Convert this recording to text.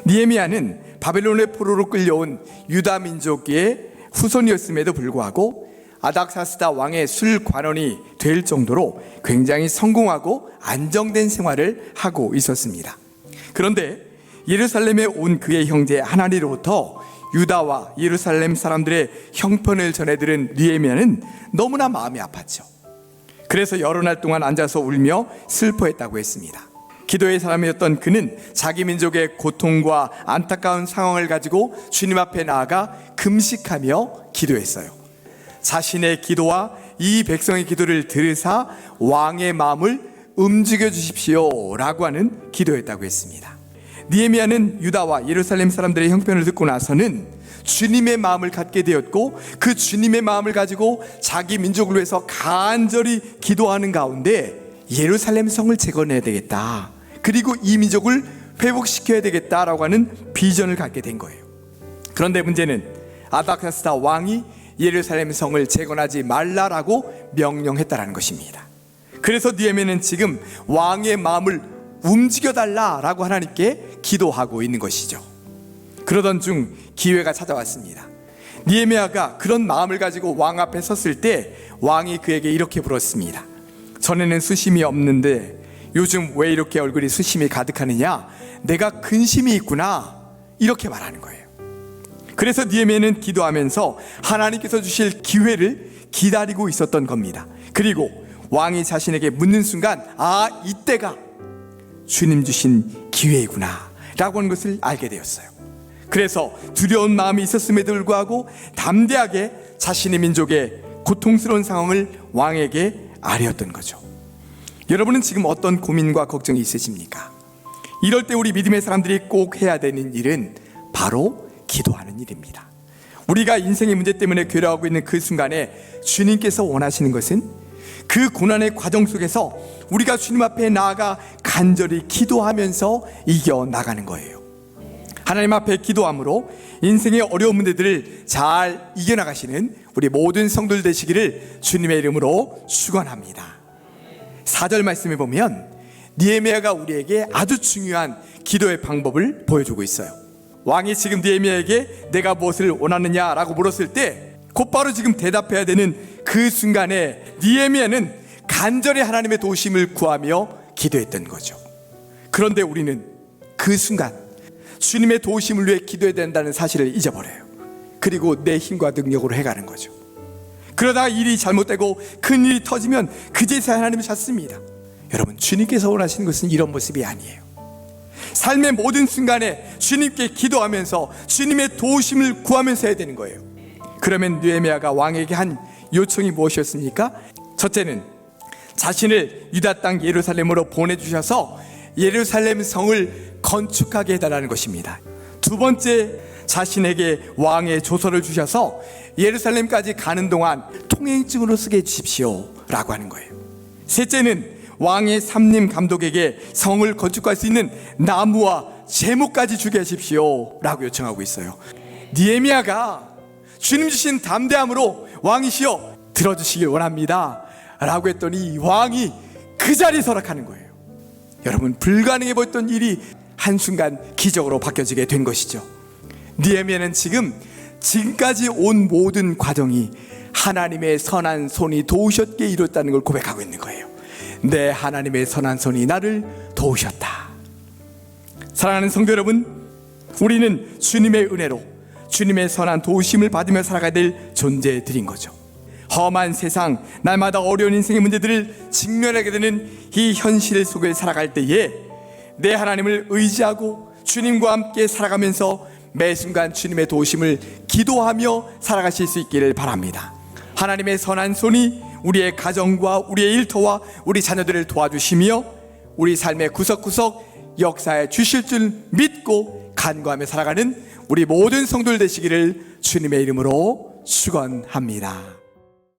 느헤미야는 바벨론의 포로로 끌려온 유다 민족의 후손이었음에도 불구하고 아닥사스다 왕의 술관원이 될 정도로 굉장히 성공하고 안정된 생활을 하고 있었습니다. 그런데 예루살렘에 온 그의 형제 하나니로부터 유다와 예루살렘 사람들의 형편을 전해 들은 느헤미야는 너무나 마음이 아팠죠. 그래서 여러 날 동안 앉아서 울며 슬퍼했다고 했습니다. 기도의 사람이었던 그는 자기 민족의 고통과 안타까운 상황을 가지고 주님 앞에 나아가 금식하며 기도했어요. 자신의 기도와 이 백성의 기도를 들으사 왕의 마음을 움직여 주십시오 라고 하는 기도였다고 했습니다. 느헤미야는 유다와 예루살렘 사람들의 형편을 듣고 나서는 주님의 마음을 갖게 되었고, 그 주님의 마음을 가지고 자기 민족을 위해서 간절히 기도하는 가운데 예루살렘 성을 재건해야 되겠다, 그리고 이 민족을 회복시켜야 되겠다라고 하는 비전을 갖게 된 거예요. 그런데 문제는 아닥사스다 왕이 예루살렘 성을 재건하지 말라라고 명령했다라는 것입니다. 그래서 느헤미야는 지금 왕의 마음을 움직여달라라고 하나님께 기도하고 있는 것이죠. 그러던 중 기회가 찾아왔습니다. 느헤미야가 그런 마음을 가지고 왕 앞에 섰을 때 왕이 그에게 이렇게 물었습니다. 전에는 수심이 없는데 요즘 왜 이렇게 얼굴이 수심이 가득하느냐? 내가 근심이 있구나, 이렇게 말하는 거예요. 그래서 느헤미야는 기도하면서 하나님께서 주실 기회를 기다리고 있었던 겁니다. 그리고 왕이 자신에게 묻는 순간, 아, 이때가 주님 주신 기회이구나 라고 하는 것을 알게 되었어요. 그래서 두려운 마음이 있었음에도 불구하고 담대하게 자신의 민족의 고통스러운 상황을 왕에게 아뢰었던 거죠. 여러분은 지금 어떤 고민과 걱정이 있으십니까? 이럴 때 우리 믿음의 사람들이 꼭 해야 되는 일은 바로 기도하는 일입니다. 우리가 인생의 문제 때문에 괴로워하고 있는 그 순간에 주님께서 원하시는 것은 그 고난의 과정 속에서 우리가 주님 앞에 나아가 간절히 기도하면서 이겨나가는 거예요. 하나님 앞에 기도함으로 인생의 어려운 문제들을 잘 이겨나가시는 우리 모든 성도들 되시기를 주님의 이름으로 축원합니다. 4절 말씀에 보면 느헤미야가 우리에게 아주 중요한 기도의 방법을 보여주고 있어요. 왕이 지금 느헤미야에게 내가 무엇을 원하느냐라고 물었을 때 곧바로 지금 대답해야 되는 그 순간에 느헤미야는 간절히 하나님의 도우심을 구하며 기도했던 거죠. 그런데 우리는 그 순간 주님의 도우심을 위해 기도해야 된다는 사실을 잊어버려요. 그리고 내 힘과 능력으로 해가는 거죠. 그러다가 일이 잘못되고 큰 일이 터지면 그제서야 하나님을 찾습니다. 여러분, 주님께서 원하시는 것은 이런 모습이 아니에요. 삶의 모든 순간에 주님께 기도하면서 주님의 도우심을 구하면서 해야 되는 거예요. 그러면 느헤미야가 왕에게 한 요청이 무엇이었습니까? 첫째는 자신을 유다 땅 예루살렘으로 보내주셔서 예루살렘 성을 건축하게 해달라는 것입니다. 두 번째, 자신에게 왕의 조서를 주셔서 예루살렘까지 가는 동안 통행증으로 쓰게 해주십시오 라고 하는 거예요. 셋째는 왕의 삼림 감독에게 성을 건축할 수 있는 나무와 제목까지 주게 하십시오 라고 요청하고 있어요. 느헤미야가 주님 주신 담대함으로 왕이시여 들어주시길 원합니다 라고 했더니 왕이 그 자리에 서락하는 거예요. 여러분, 불가능해 보였던 일이 한순간 기적으로 바뀌어지게 된 것이죠. 느헤미야는 지금까지 온 모든 과정이 하나님의 선한 손이 도우셨기에 이뤘다는 걸 고백하고 있는 거예요. 내 하나님의 선한 손이 나를 도우셨다. 사랑하는 성도 여러분, 우리는 주님의 은혜로 주님의 선한 도우심을 받으며 살아가야 될 존재들인 거죠. 험한 세상, 날마다 어려운 인생의 문제들을 직면하게 되는 이 현실 속을 살아갈 때에 내 하나님을 의지하고 주님과 함께 살아가면서 매 순간 주님의 도우심을 기도하며 살아가실 수 있기를 바랍니다. 하나님의 선한 손이 우리의 가정과 우리의 일터와 우리 자녀들을 도와주시며 우리 삶의 구석구석 역사해 주실 줄 믿고 간구하며 살아가는 우리 모든 성도들 되시기를 주님의 이름으로 축원합니다.